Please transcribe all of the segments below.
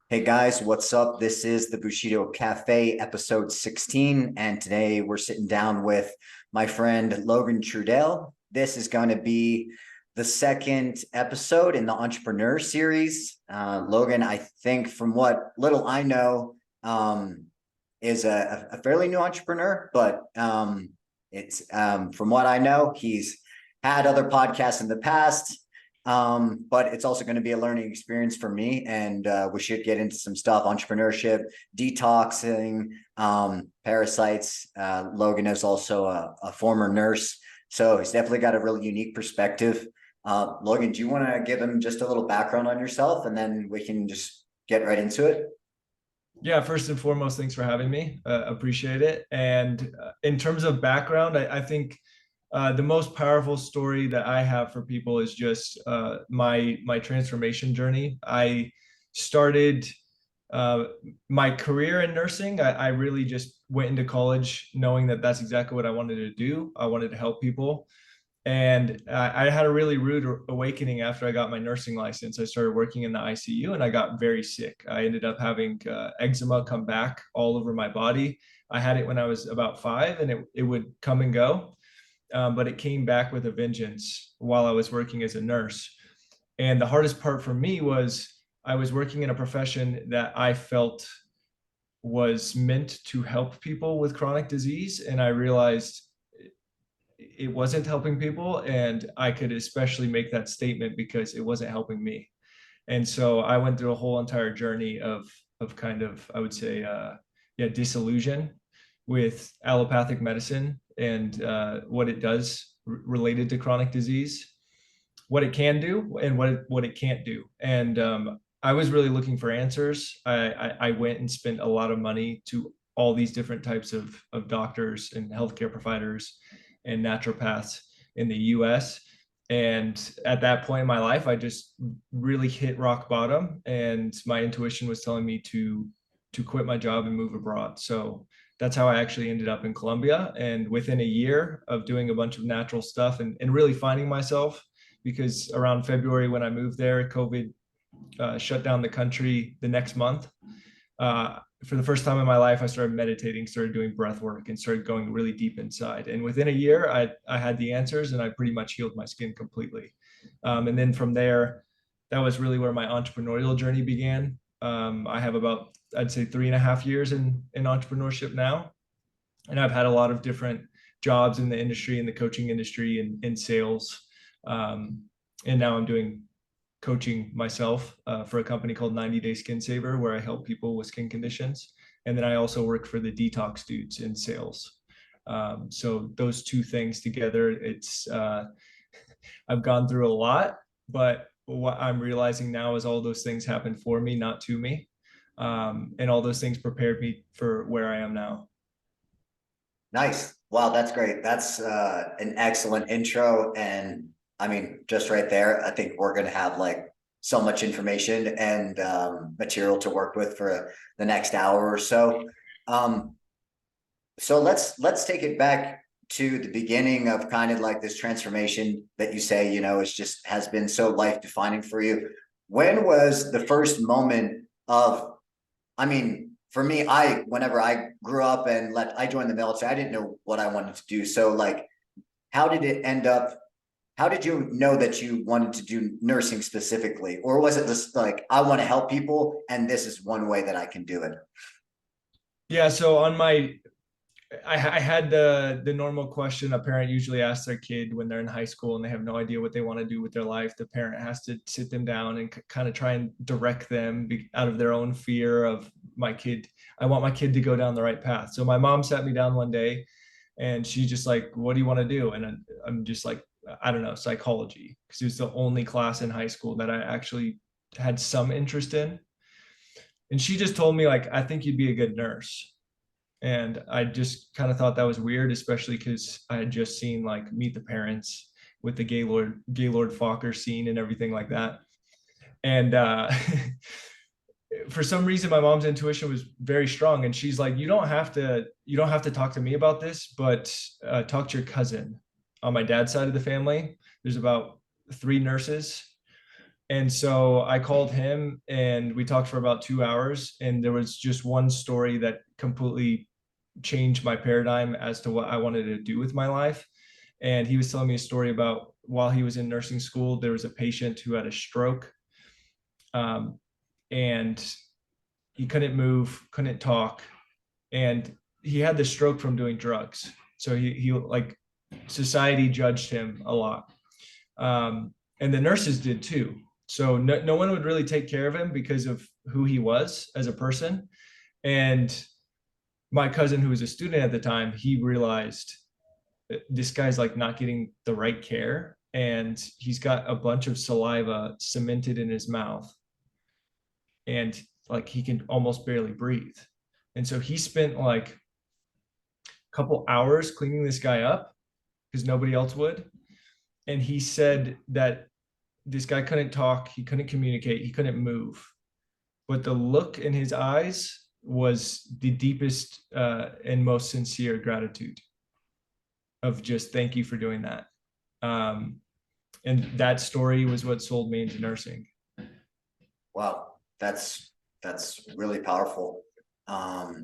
Hey guys, what's up? This is the Bushido Cafe, episode 16, and today we're sitting down with my friend Logan Trudell. This is going to be the second episode in the entrepreneur series. Logan, I think from what little I know, is a fairly new entrepreneur, but it's from what I know, he's had other podcasts in the past. But it's also going to be a learning experience for me, and we should get into some stuff: entrepreneurship, detoxing, parasites. Logan is also a former nurse, so he's definitely got a really unique perspective. Logan, do you want to give him just a little background on yourself, and then we can just get right into it? Yeah, first and foremost, thanks for having me. Appreciate it. And in terms of background, I think the most powerful story that I have for people is just my transformation journey. I started uh, my career in nursing. I really just went into college knowing that that's exactly what I wanted to do. I wanted to help people. And I had a really rude awakening after I got my nursing license. I started working in the ICU and I got very sick. I ended up having eczema come back all over my body. I had it when I was about 5 and it would come and go. But it came back with a vengeance while I was working as a nurse. And the hardest part for me was I was working in a profession that I felt was meant to help people with chronic disease. And I realized it wasn't helping people, and I could especially make that statement because it wasn't helping me. And so I went through a whole entire journey of kind of, I would say, yeah, disillusion with allopathic medicine and what it does related to chronic disease, what it can do and what it can't do. And I was really looking for answers. I went and spent a lot of money to all these different types of doctors and healthcare providers and naturopaths in the US. And at that point in my life, I just really hit rock bottom, and my intuition was telling me to quit my job and move abroad. So that's how I actually ended up in Colombia. And within a year of doing a bunch of natural stuff and really finding myself, because around February when I moved there, COVID shut down the country the next month. For the first time in my life, I started meditating, started doing breath work, and started going really deep inside. And within a year, I had the answers, and I pretty much healed my skin completely. And then from there, that was really where my entrepreneurial journey began. I have about, I'd say, 3.5 years in entrepreneurship now, and I've had a lot of different jobs in the industry, in the coaching industry, and in sales. And now I'm doing coaching myself for a company called 90 Day Skin Saver, where I help people with skin conditions. And then I also work for the detox dudes in sales. So those two things together, it's I've gone through a lot, but what I'm realizing now is all those things happened for me, not to me. And all those things prepared me for where I am now. Nice. Wow, that's great. That's an excellent intro. And I mean, just right there, I think we're going to have like so much information and material to work with for the next hour or so. Um, so let's take it back to the beginning of kind of like this transformation that you say, is just has been so life defining for you. When was the first moment of, I mean, for me, whenever I grew up and I joined the military, I didn't know what I wanted to do. So like, how did it end up? How did you know that you wanted to do nursing specifically? Or was it just like, I want to help people and this is one way that I can do it? Yeah, so I had the normal question a parent usually asks their kid when they're in high school and they have no idea what they want to do with their life. The parent has to sit them down and kind of try and direct them out of their own fear of my kid. I want my kid to go down the right path. So my mom sat me down one day and she's just like, "What do you want to do?" And I'm just like, "I don't know, psychology," because it was the only class in high school that I actually had some interest in. And she just told me like, "I think you'd be a good nurse." And I just kind of thought that was weird, especially because I had just seen like Meet the Parents with the Gaylord Fokker scene and everything like that. And for some reason, my mom's intuition was very strong, and she's like, you don't have to talk to me about this, but talk to your cousin." On my dad's side of the family, there's about 3 nurses. And so I called him and we talked for about 2 hours. And there was just one story that completely changed my paradigm as to what I wanted to do with my life. And he was telling me a story about while he was in nursing school, there was a patient who had a stroke, um, and he couldn't move, couldn't talk. And he had the stroke from doing drugs. So he like society judged him a lot. And the nurses did too. So no one would really take care of him because of who he was as a person. And my cousin, who was a student at the time, he realized this guy's like not getting the right care, and he's got a bunch of saliva cemented in his mouth, and like he can almost barely breathe. And so he spent like a couple hours cleaning this guy up because nobody else would. And he said that this guy couldn't talk, he couldn't communicate, he couldn't move, but the look in his eyes was the deepest and most sincere gratitude of just thank you for doing that. Um, and that story was what sold me into nursing. Wow, that's really powerful. I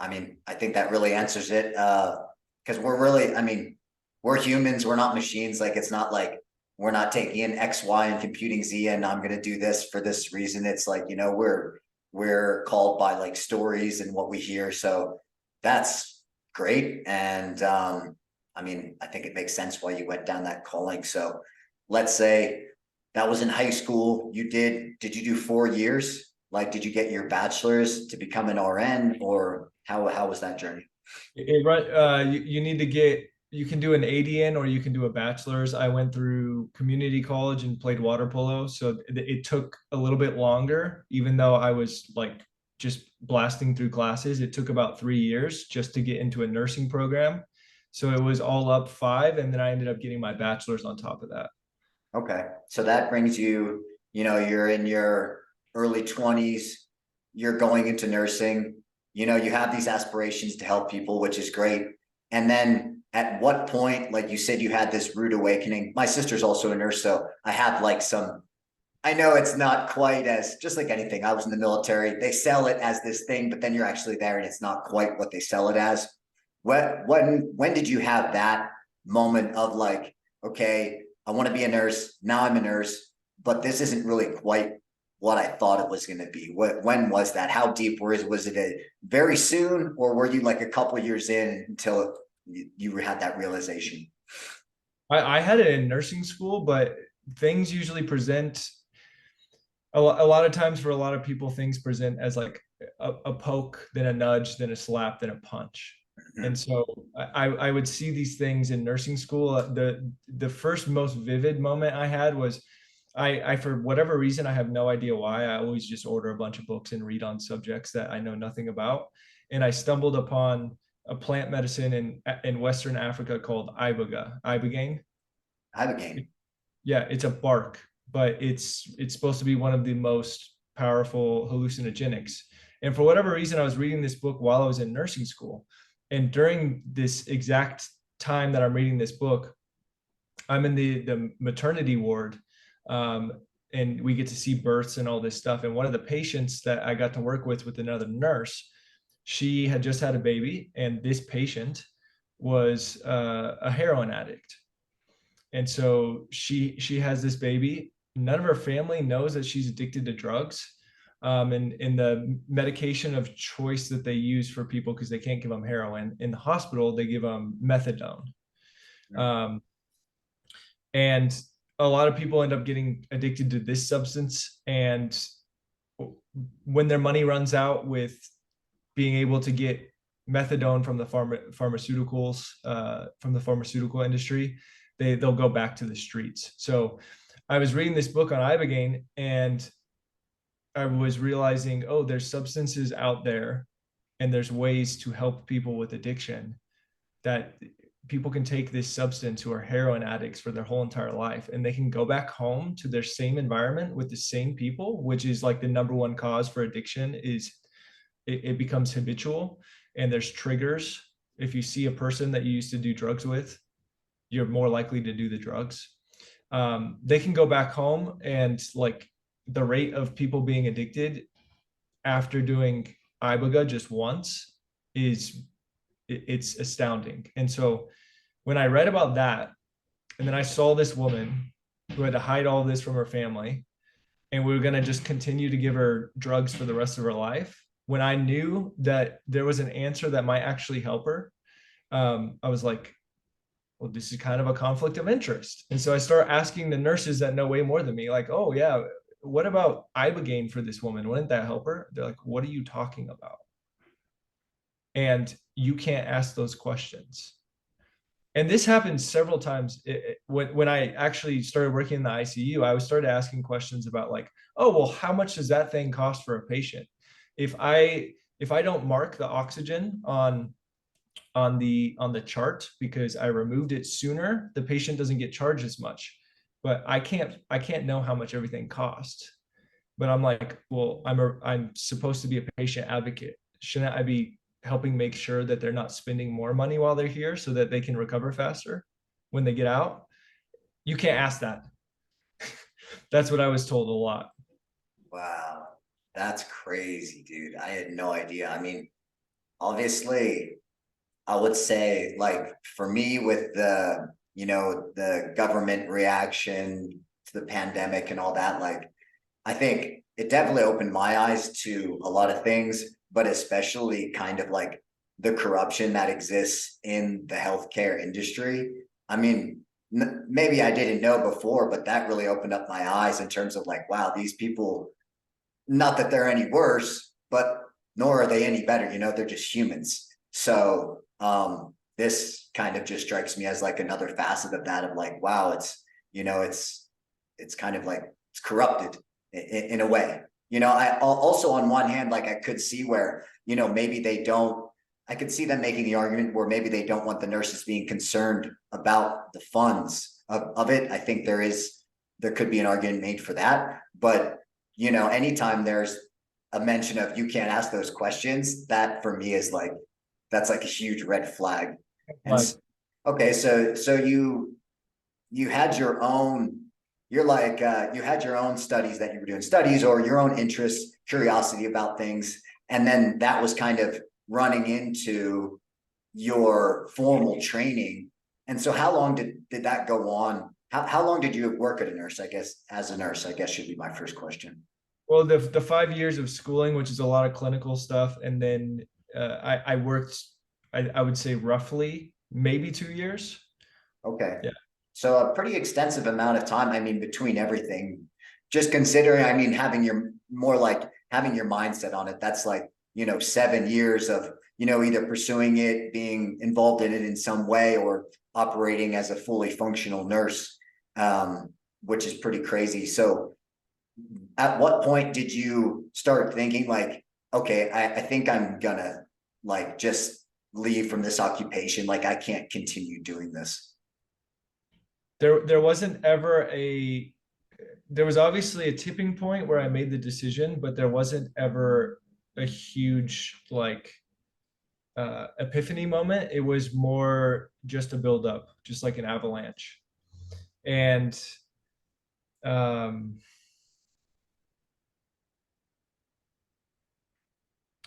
mean, I think that really answers it. Because we're really, I mean, we're humans, we're not machines. Like it's not like we're not taking in X, Y, and computing Z, and I'm gonna do this for this reason. It's like, you know, we're called by like stories and what we hear. So that's great. And I mean, I think it makes sense why you went down that calling. So let's say that was in high school. Did you do 4 years? Like, did you get your bachelor's to become an RN, or how was that journey? You need to get, you can do an ADN or you can do a bachelor's. I went through community college and played water polo. So it took a little bit longer, even though I was like just blasting through classes. It took about 3 years just to get into a nursing program. So it was all up 5. And then I ended up getting my bachelor's on top of that. Okay. So that brings you, you know, you're in your early 20s, you're going into nursing, you know, you have these aspirations to help people, which is great. And then at what point, like you said, you had this rude awakening. My sister's also a nurse, so I have like some, I know it's not quite as, just like anything. I was in the military. They sell it as this thing, but then you're actually there and it's not quite what they sell it as. When did you have that moment of like, okay, I want to be a nurse. Now I'm a nurse, but this isn't really quite what I thought it was going to be. When was that? How deep was it very soon, or were you like a couple of years in until you had that realization? I had it in nursing school, but things usually present a lot of times for a lot of people, things present as like a poke, then a nudge, then a slap, then a punch. And so I would see these things in nursing school. The first most vivid moment I had was I for whatever reason, I have no idea why, I always just order a bunch of books and read on subjects that I know nothing about. And I stumbled upon a plant medicine in Western Africa called ibogaine. I have a game. Yeah, it's a bark, but it's supposed to be one of the most powerful hallucinogenics. And for whatever reason, I was reading this book while I was in nursing school. And during this exact time that I'm reading this book, I'm in the maternity ward, um, and we get to see births and all this stuff. And one of the patients that I got to work with another nurse, she had just had a baby, and this patient was a heroin addict. And so she has this baby. None of her family knows that she's addicted to drugs. And in the medication of choice that they use for people, because they can't give them heroin in the hospital, they give them methadone. Um, and a lot of people end up getting addicted to this substance. And when their money runs out with being able to get methadone from the pharmaceuticals, from the pharmaceutical industry, they'll go back to the streets. So I was reading this book on ibogaine, and I was realizing, oh, there's substances out there and there's ways to help people with addiction, that people can take this substance who are heroin addicts for their whole entire life, and they can go back home to their same environment with the same people, which is like the number one cause for addiction. Is it becomes habitual, and there's triggers. If you see a person that you used to do drugs with, you're more likely to do the drugs. they can go back home, and like the rate of people being addicted after doing iboga just once is it's astounding. And so when I read about that, and then I saw this woman who had to hide all this from her family, and we were going to just continue to give her drugs for the rest of her life, when I knew that there was an answer that might actually help her, I was like, well, this is kind of a conflict of interest. And so I start asking the nurses that know way more than me, like, oh yeah, what about ibogaine for this woman? Wouldn't that help her? They're like, what are you talking about? And you can't ask those questions. And this happened several times. When I actually started working in the ICU, I was started asking questions about like, oh, well, how much does that thing cost for a patient? If I don't mark the oxygen on the chart because I removed it sooner, the patient doesn't get charged as much. But I can't know how much everything costs. But I'm like, well, I'm supposed to be a patient advocate. Shouldn't I be helping make sure that they're not spending more money while they're here so that they can recover faster when they get out? You can't ask that. That's what I was told a lot. Wow, that's crazy, dude. I had no idea. I mean, obviously, I would say, like, for me, with the government reaction to the pandemic and all that, like, I think it definitely opened my eyes to a lot of things, but especially kind of like the corruption that exists in the healthcare industry. I mean, maybe I didn't know before, but that really opened up my eyes in terms of like, wow, these people, not that they're any worse, but nor are they any better. They're just humans. So this kind of just strikes me as like another facet of that, of like, wow, it's kind of like it's corrupted in a way. I also, on one hand, like I could see where, maybe they don't, I could see them making the argument where maybe they don't want the nurses being concerned about the funds of it. I think there could be an argument made for that. But, anytime there's a mention of you can't ask those questions, that for me is like, that's like a huge red flag. And Like, okay, so you had your own, you're like you had your own studies that you were doing, studies or your own interest, curiosity about things, and then that was kind of running into your formal training. And so how long did that go on? How long did you work at a nurse? I guess as a nurse, I guess should be my first question. well, the 5 years of schooling, which is a lot of clinical stuff, and then I worked, I would say roughly maybe 2 years. Okay. Yeah. So a pretty extensive amount of time, I mean, between everything, just considering, I mean, having your mindset on it, that's like, 7 years of, either pursuing it, being involved in it in some way, or operating as a fully functional nurse, which is pretty crazy. So at what point did you start thinking like, okay, I think I'm gonna like just leave from this occupation. Like I can't continue doing this. There wasn't ever there was obviously a tipping point where I made the decision, but there wasn't ever a huge like epiphany moment. It was more just a build up, just like an avalanche. And um,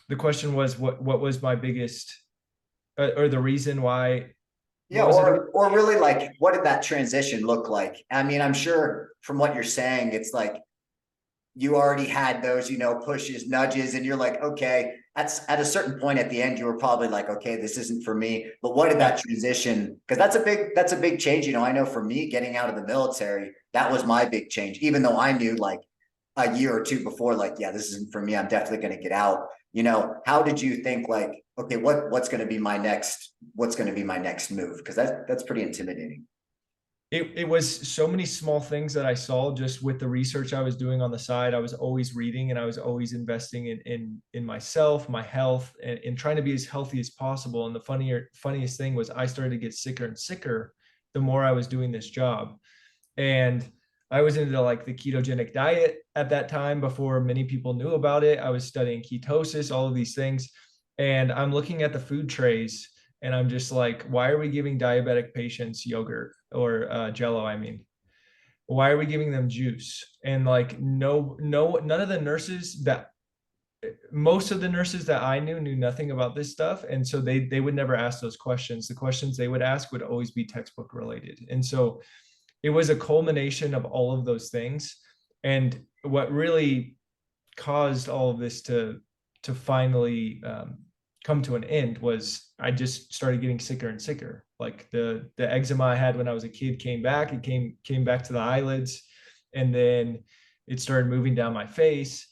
the question was, what was my biggest or the reason why? Yeah, What was it? or really like what did that transition look like? I mean, I'm sure from what you're saying, it's like you already had those, pushes, nudges, and you're like, okay, that's at a certain point at the end, you were probably like, okay, this isn't for me. But what did Yeah. that transition? Because that's a big change. I know for me getting out of the military, that was my big change, even though I knew like a year or two before, like, yeah, this isn't for me. I'm definitely going to get out. How did you think like, okay, what's going to be my next move? Because that's pretty intimidating. It was so many small things that I saw just with the research I was doing on the side. I was always reading and I was always investing in myself, my health, and trying to be as healthy as possible. And the funniest thing was I started to get sicker and sicker the more I was doing this job. And I was into like the ketogenic diet at that time before many people knew about it. I was studying ketosis, all of these things. And I'm looking at the food trays and I'm just like, why are we giving diabetic patients yogurt or Jello? I mean, why are we giving them juice? And like, none of the nurses that most of the nurses that I knew nothing about this stuff. And so they would never ask those questions. The questions they would ask would always be textbook related. And so it was a culmination of all of those things. And what really caused all of this to finally come to an end was I just started getting sicker and sicker. Like the eczema I had when I was a kid came back. It came back to the eyelids, and then it started moving down my face,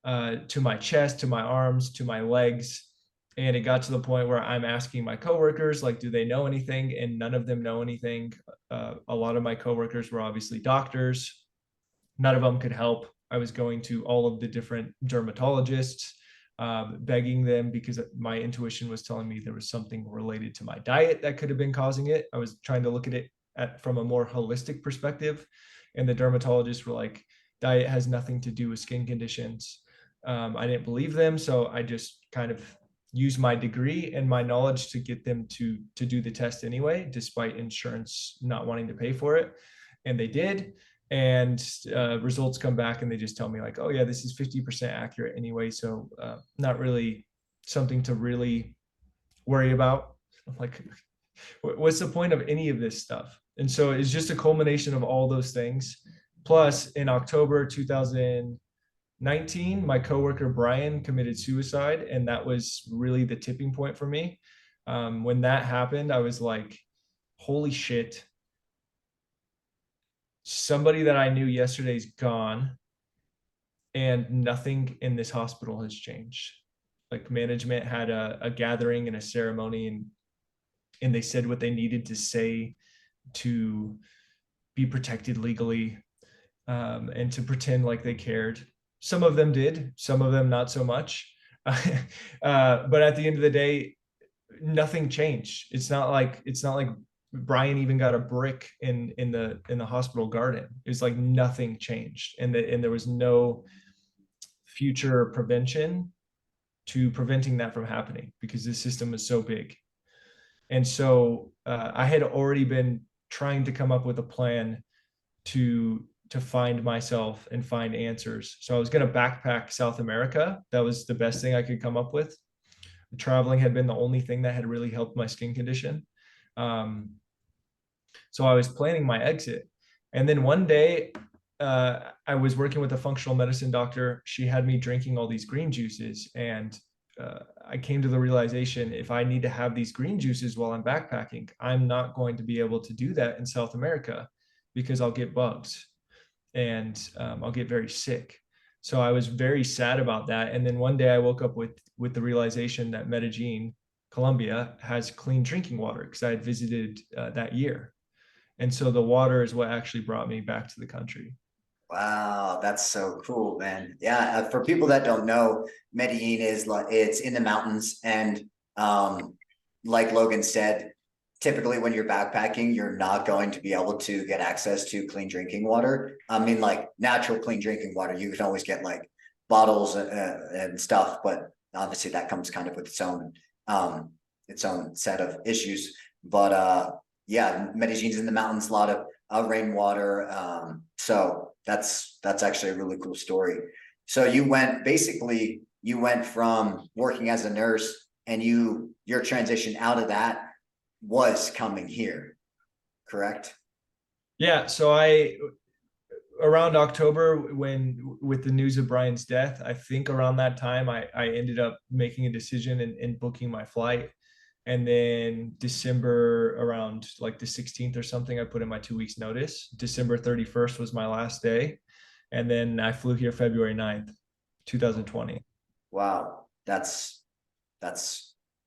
to my chest, to my arms, to my legs. And it got to the point where I'm asking my coworkers, like, do they know anything? And none of them know anything. A lot of my coworkers were obviously doctors. None of them could help. I was going to all of the different dermatologists, begging them, because my intuition was telling me there was something related to my diet that could have been causing it. I was trying to look at it from a more holistic perspective. And the dermatologists were like, diet has nothing to do with skin conditions. I didn't believe them. So I just kind of used my degree and my knowledge to get them to do the test anyway, despite insurance not wanting to pay for it. And they did. And results come back and they just tell me like, oh yeah, this is 50% accurate anyway. So not really something to really worry about. I'm like, what's the point of any of this stuff? And so it's just a culmination of all those things. Plus in October 2019, my coworker Brian committed suicide. And that was really the tipping point for me. When that happened, I was like, holy shit, somebody that I knew yesterday's gone, and nothing in this hospital has changed. Like management had a gathering and a ceremony, and they said what they needed to say to be protected legally, and to pretend like they cared. Some of them did, some of them not so much. But at the end of the day, nothing changed. It's not like Brian even got a brick in the hospital garden. It was like nothing changed, and there was no future prevention to preventing that from happening, because the system is so big. And so I had already been trying to come up with a plan to find myself and find answers. So I was going to backpack South America. That was the best thing I could come up with. Traveling had been the only thing that had really helped my skin condition. So I was planning my exit. And then one day, I was working with a functional medicine doctor. She had me drinking all these green juices. And I came to the realization, if I need to have these green juices while I'm backpacking, I'm not going to be able to do that in South America, because I'll get bugs and I'll get very sick. So I was very sad about that. And then one day I woke up with the realization that Medellin, Colombia, has clean drinking water, because I had visited that year. And so the water is what actually brought me back to the country. Wow, that's so cool, man. Yeah, for people that don't know, Medellin is like, it's in the mountains, and like Logan said, typically when you're backpacking, you're not going to be able to get access to clean drinking water. I mean, like natural clean drinking water, you can always get like bottles and stuff, but obviously that comes kind of with its own set of issues. But yeah, Medellin's in the mountains, a lot of rainwater. So that's actually a really cool story. So you went from working as a nurse, and your transition out of that was coming here, correct? Yeah. So around October, when with the news of Brian's death, I think around that time, I ended up making a decision and booking my flight. And then December, around like the 16th or something, I put in my 2 weeks notice. December 31st was my last day. And then I flew here February 9th, 2020. Wow, that's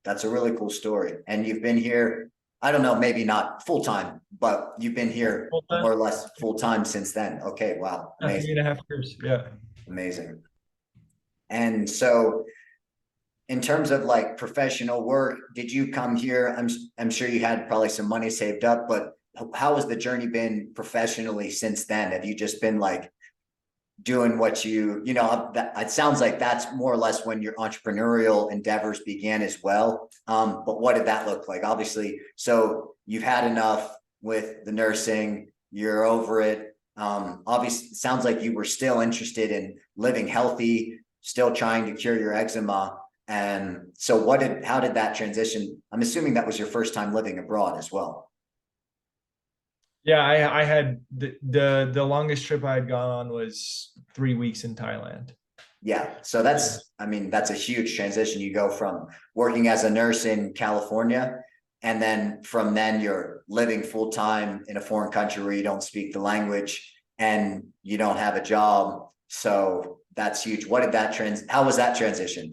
a really cool story. And you've been here, I don't know, maybe not full time, but you've been here more or less full time since then. Okay, wow, amazing. 3.5 years. Yeah. Amazing. And so in terms of like professional work, did you come here? I'm sure you had probably some money saved up, but how has the journey been professionally since then? Have you just been like doing what that it sounds like that's more or less when your entrepreneurial endeavors began as well. But what did that look like? Obviously, so you've had enough with the nursing, you're over it. Obviously, it sounds like you were still interested in living healthy, still trying to cure your eczema. And so how did that transition? I'm assuming that was your first time living abroad as well. Yeah, I had the longest trip I had gone on was 3 weeks in Thailand. Yeah. So Yeah. I mean, that's a huge transition. You go from working as a nurse in California, and then from then you're living full time in a foreign country where you don't speak the language and you don't have a job. So that's huge. How was that transition?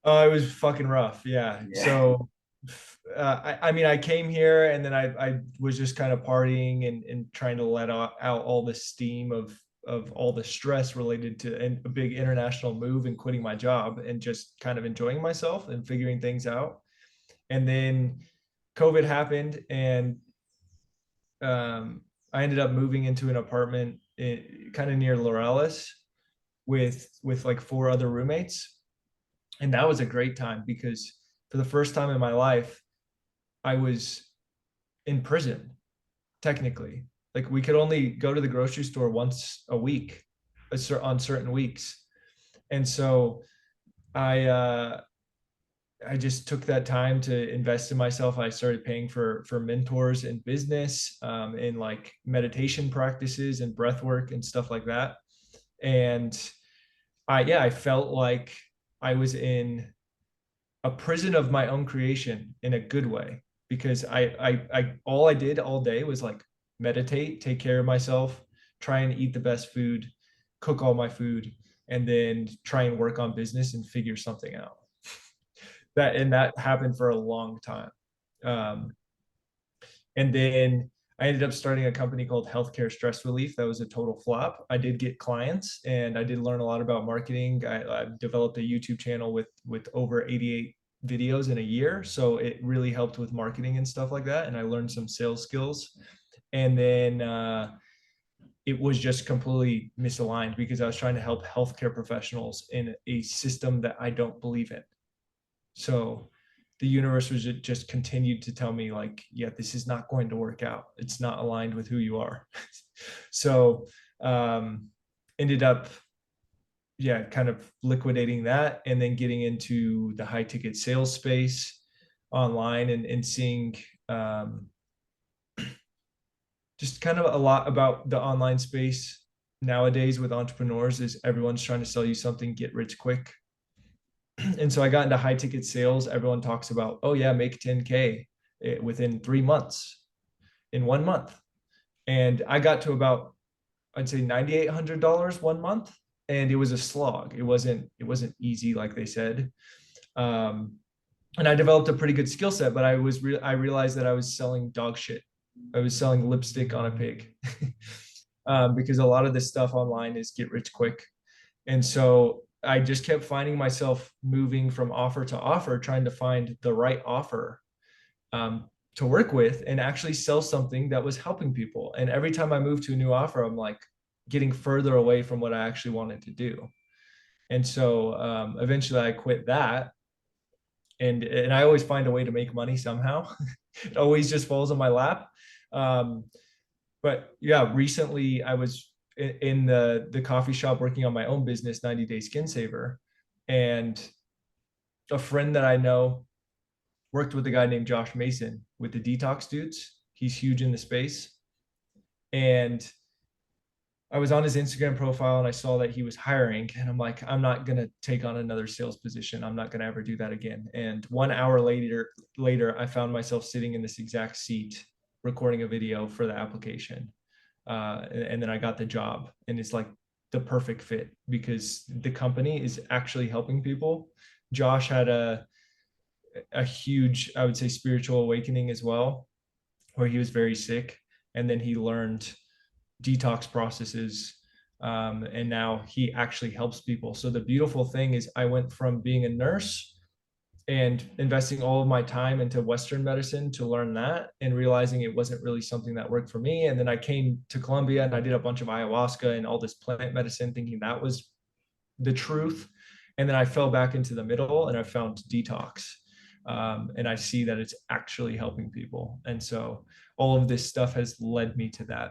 Oh, it was fucking rough. Yeah. Yeah. So, I mean, I came here and then I was just kind of partying and trying to let out all the steam of all the stress related to a big international move and quitting my job and just kind of enjoying myself and figuring things out. And then COVID happened, and I ended up moving into an apartment kind of near Laurellis with like four other roommates, and that was a great time because for the first time in my life I was in prison, technically. Like, we could only go to the grocery store once a week on certain weeks. And so I just took that time to invest in myself. I started paying for mentors in business, in like meditation practices and breath work and stuff like that. And I felt like I was in a prison of my own creation in a good way, because I all I did all day was like meditate, take care of myself, try and eat the best food, cook all my food, and then try and work on business and figure something out. That happened for a long time. Um, and then I ended up starting a company called Healthcare Stress Relief. That was a total flop. I did get clients and I did learn a lot about marketing. I developed a YouTube channel with over 88 videos in a year. So it really helped with marketing and stuff like that. And I learned some sales skills. And then it was just completely misaligned because I was trying to help healthcare professionals in a system that I don't believe in. So the universe was just continued to tell me like, yeah, this is not going to work out. It's not aligned with who you are. So ended up, yeah, kind of liquidating that and then getting into the high ticket sales space online, and seeing just kind of a lot about the online space nowadays with entrepreneurs is everyone's trying to sell you something, get rich quick. And so I got into high ticket sales. Everyone talks about, oh yeah, make 10K within 3 months, in 1 month. And I got to about, I'd say $9,800 1 month. And it was a slog. It wasn't easy, like they said. Um, and I developed a pretty good skill set, but I realized that I was selling dog shit. I was selling lipstick on a pig. Because a lot of this stuff online is get rich quick. And so I just kept finding myself moving from offer to offer, trying to find the right offer to work with and actually sell something that was helping people. And every time I moved to a new offer, I'm like getting further away from what I actually wanted to do. And so eventually I quit that. And I always find a way to make money somehow. It always just falls on my lap. Um, but yeah, recently I was in the coffee shop working on my own business, 90 Day Skin Saver, and a friend that I know worked with a guy named Josh Mason with the detox dudes. He's huge in the space. And I was on his Instagram profile and I saw that he was hiring, and I'm like, I'm not going to take on another sales position. I'm not going to ever do that again. And 1 hour later, I found myself sitting in this exact seat recording a video for the application. And then I got the job, and it's like the perfect fit because the company is actually helping people. Josh had a huge, I would say, spiritual awakening as well, where he was very sick, and then he learned detox processes, and now he actually helps people. So the beautiful thing is I went from being a nurse and investing all of my time into Western medicine to learn that and realizing it wasn't really something that worked for me. And then I came to Colombia and I did a bunch of ayahuasca and all this plant medicine thinking that was the truth. And then I fell back into the middle and I found detox. And I see that it's actually helping people. And so all of this stuff has led me to that.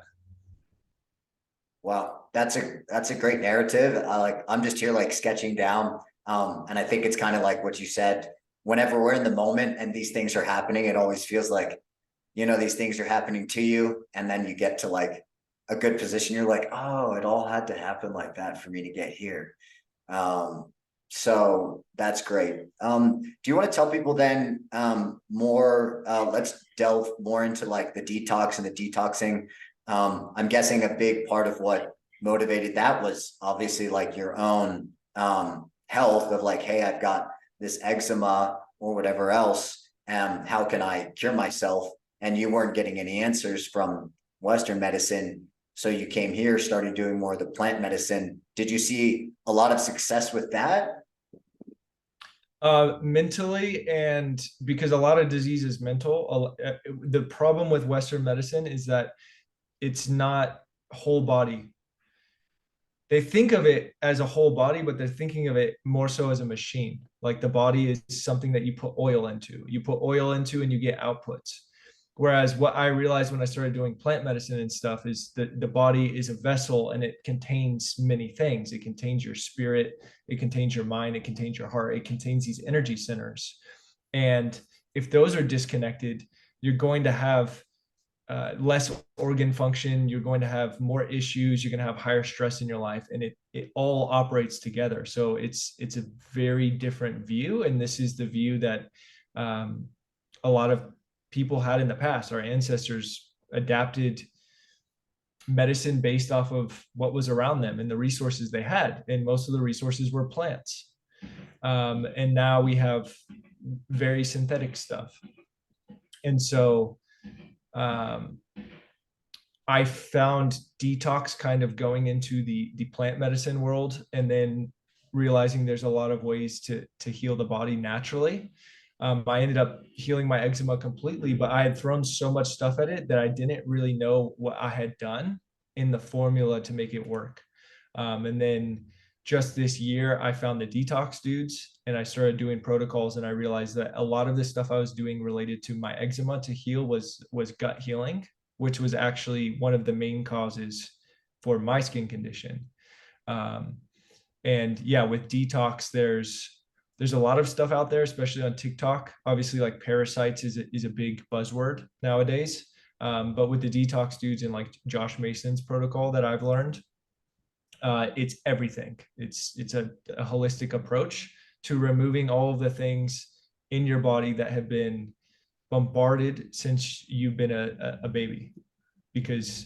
Well, that's a great narrative. I'm just here like sketching down. And I think it's kind of like what you said. Whenever we're in the moment and these things are happening, it always feels like, these things are happening to you, and then you get to like a good position. You're like, oh, it all had to happen like that for me to get here. So that's great. Do you want to tell people then more? Let's delve more into like the detox and the detoxing. I'm guessing a big part of what motivated that was obviously like your own health of like, hey, I've got this eczema or whatever else. How can I cure myself? And you weren't getting any answers from Western medicine. So you came here, started doing more of the plant medicine. Did you see a lot of success with that? Mentally, and because a lot of disease is mental. The problem with Western medicine is that it's not whole body. They think of it as a whole body, but they're thinking of it more so as a machine. Like the body is something that you put oil into. You put oil into and you get outputs. Whereas what I realized when I started doing plant medicine and stuff is that the body is a vessel and it contains many things. It contains your spirit, it contains your mind, it contains your heart, it contains these energy centers. And if those are disconnected, you're going to have less organ function, you're going to have more issues, you're going to have higher stress in your life, and it all operates together. So it's a very different view, and this is the view that a lot of people had in the past. Our ancestors adapted medicine based off of what was around them and the resources they had, and most of the resources were plants. And now we have very synthetic stuff, and so I found detox kind of going into the plant medicine world, and then realizing there's a lot of ways to heal the body naturally. I ended up healing my eczema completely, but I had thrown so much stuff at it that I didn't really know what I had done in the formula to make it work. And then just this year, I found the detox dudes and I started doing protocols, and I realized that a lot of the stuff I was doing related to my eczema to heal was gut healing, which was actually one of the main causes for my skin condition. And yeah, with detox, there's a lot of stuff out there, especially on TikTok. Obviously, like parasites is a big buzzword nowadays. But with the detox dudes and like Josh Mason's protocol that I've learned, it's everything. It's a holistic approach to removing all of the things in your body that have been bombarded since you've been a baby, because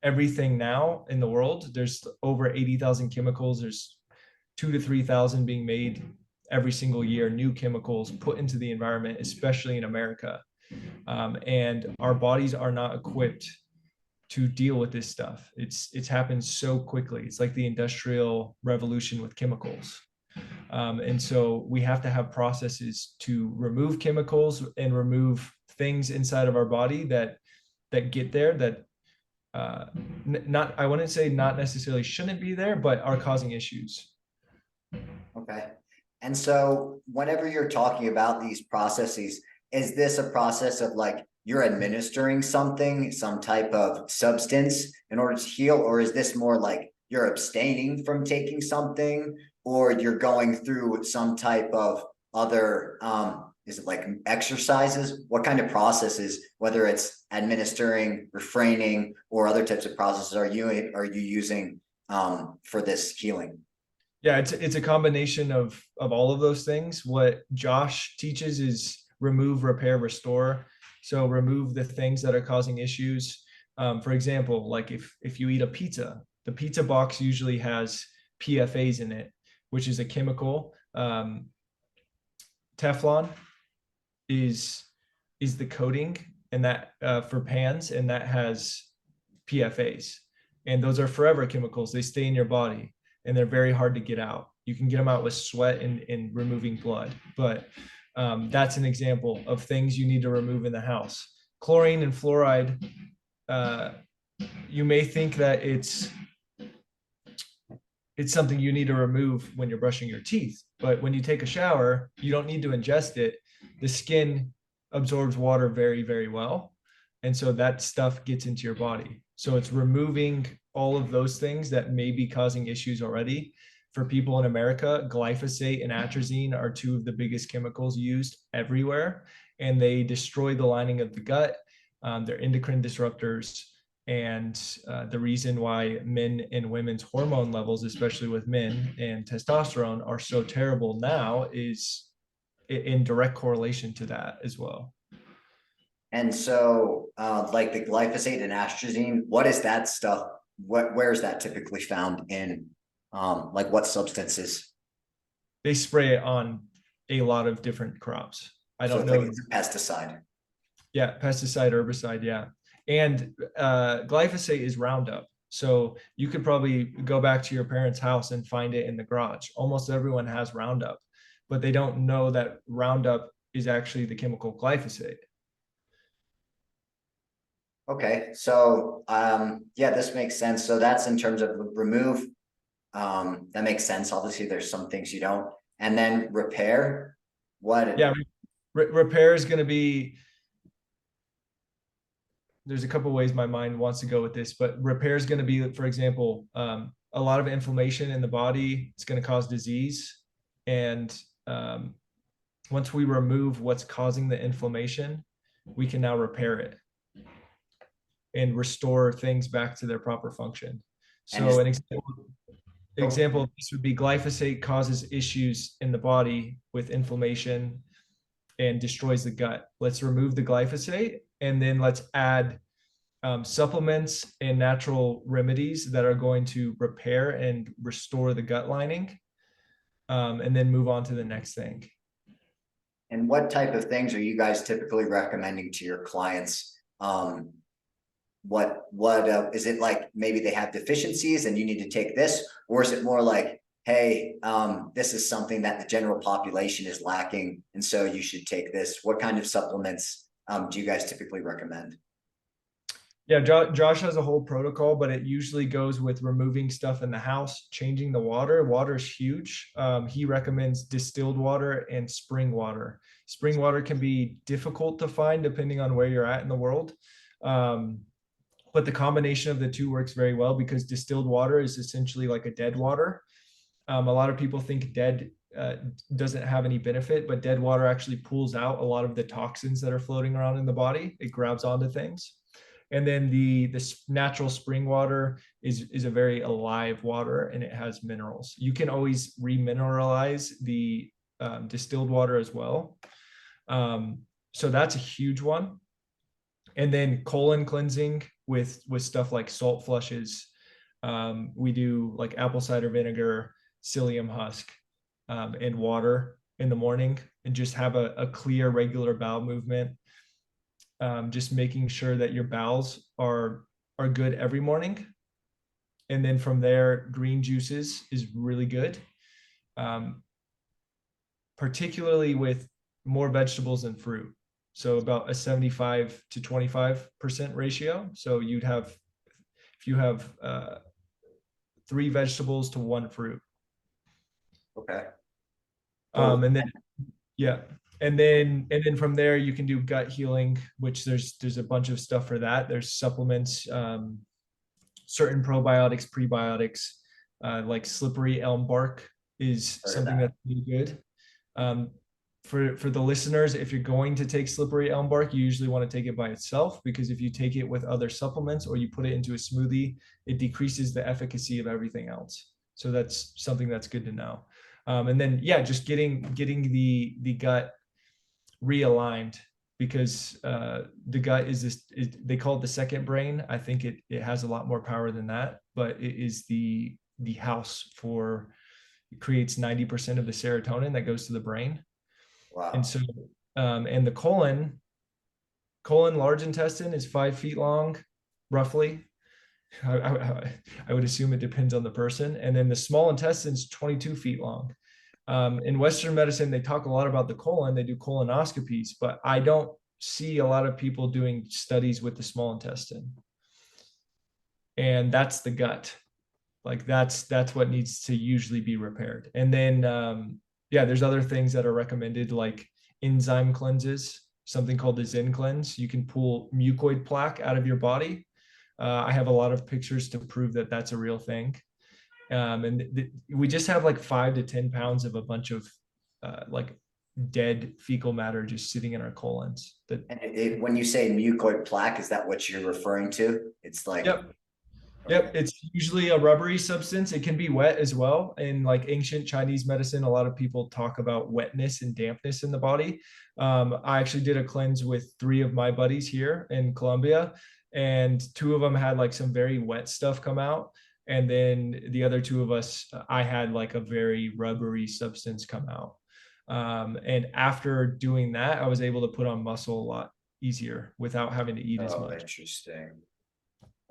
everything now in the world, there's over 80,000 chemicals. There's 2 to 3,000 being made every single year, new chemicals put into the environment, especially in America. And our bodies are not equipped to deal with this stuff. It's happened so quickly. It's like the industrial revolution with chemicals. And so we have to have processes to remove chemicals and remove things inside of our body that get there, that not, I wouldn't say not necessarily shouldn't be there, but are causing issues. Okay. And so whenever you're talking about these processes, is this a process of like you're administering something, some type of substance in order to heal? Or is this more like you're abstaining from taking something, or you're going through some type of other, is it like exercises? What kind of processes, whether it's administering, refraining, or other types of processes are you using for this healing? Yeah, it's a combination of all of those things. What Josh teaches is remove, repair, restore. So remove the things that are causing issues. For example, like if you eat a pizza, the pizza box usually has PFAs in it, which is a chemical. Teflon is the coating, and that for pans, and that has PFAs, and those are forever chemicals. They stay in your body, and they're very hard to get out. You can get them out with sweat and removing blood, but that's an example of things you need to remove in the house. Chlorine and fluoride, you may think that it's something you need to remove when you're brushing your teeth, but when you take a shower, you don't need to ingest it. The skin absorbs water very, very well, and so that stuff gets into your body. So it's removing all of those things that may be causing issues already. For people in America, glyphosate and atrazine are two of the biggest chemicals used everywhere, and they destroy the lining of the gut. They're endocrine disruptors. And the reason why men and women's hormone levels, especially with men and testosterone, are so terrible now is in direct correlation to that as well. And so, like the glyphosate and atrazine, what is that stuff? Where is that typically found in, like what substances? They spray it on a lot of different crops. I So don't it's like know. it's a pesticide. Yeah, pesticide, herbicide, yeah. And glyphosate is Roundup. So you could probably go back to your parents' house and find it in the garage. Almost everyone has Roundup, but they don't know that Roundup is actually the chemical glyphosate. Okay, so yeah, this makes sense. So that's in terms of remove. That makes sense. Obviously, there's some things you don't. And then repair. What? Yeah, repair is going to be, there's a couple ways my mind wants to go with this, but repair is going to be, for example, a lot of inflammation in the body. It's going to cause disease. And once we remove what's causing the inflammation, we can now repair it and restore things back to their proper function. And is, So an example of this would be glyphosate causes issues in the body with inflammation and destroys the gut. Let's remove the glyphosate and then let's add supplements and natural remedies that are going to repair and restore the gut lining, and then move on to the next thing. and what type of things are you guys typically recommending to your clients? What is it like? Maybe they have deficiencies and you need to take this, or is it more like, hey, this is something that the general population is lacking, and so you should take this? What kind of supplements do you guys typically recommend? Yeah, Josh has a whole protocol, but it usually goes with removing stuff in the house, changing the water. Water is huge. He recommends distilled water and spring water. Spring water can be difficult to find depending on where you're at in the world. But the combination of the two works very well because distilled water is essentially like a dead water. A lot of people think dead doesn't have any benefit, but dead water actually pulls out a lot of the toxins that are floating around in the body. It grabs onto things. And then the natural spring water is a very alive water and it has minerals. You can always remineralize the distilled water as well. So that's a huge one. And then colon cleansing with stuff like salt flushes. We do like apple cider vinegar, psyllium husk, and water in the morning, and just have a clear, regular bowel movement. Just making sure that your bowels are good every morning. And then from there, green juices is really good, particularly with more vegetables and fruit. So about a 75 to 25% ratio. So you'd have, if you have 3 vegetables to 1 fruit. Okay. And then, yeah. And then from there you can do gut healing, which there's a bunch of stuff for that. There's supplements, certain probiotics, prebiotics, like slippery elm bark is something that's really good. For the listeners, if you're going to take slippery elm bark, you usually want to take it by itself, because if you take it with other supplements or you put it into a smoothie, it decreases the efficacy of everything else. So that's something that's good to know. And then, yeah, just getting the gut realigned, because the gut is this, they call it the second brain. I think it has a lot more power than that, but it is the house for, it creates 90% of the serotonin that goes to the brain. Wow. And so and the colon, large intestine is 5 feet long, roughly. I would assume it depends on the person. And then the small intestine is 22 feet long. In Western medicine, they talk a lot about the colon. They do colonoscopies, but I don't see a lot of people doing studies with the small intestine. And that's the gut. Like that's what needs to usually be repaired. And then, yeah, there's other things that are recommended, like enzyme cleanses, something called the Zen cleanse. You can pull mucoid plaque out of your body. I have a lot of pictures to prove that that's a real thing. And we just have like 5 to 10 pounds of a bunch of like dead fecal matter just sitting in our colons. That And when you say mucoid plaque, is that what you're referring to? It's like, Yep. okay. Yep, it's usually a rubbery substance. It can be wet as well. In like ancient Chinese medicine, a lot of people talk about wetness and dampness in the body. I actually did a cleanse with 3 of my buddies here in Colombia, and 2 of them had like some very wet stuff come out. And then the other 2 of us, I had like a very rubbery substance come out. And after doing that, I was able to put on muscle a lot easier without having to eat as Oh, much. interesting.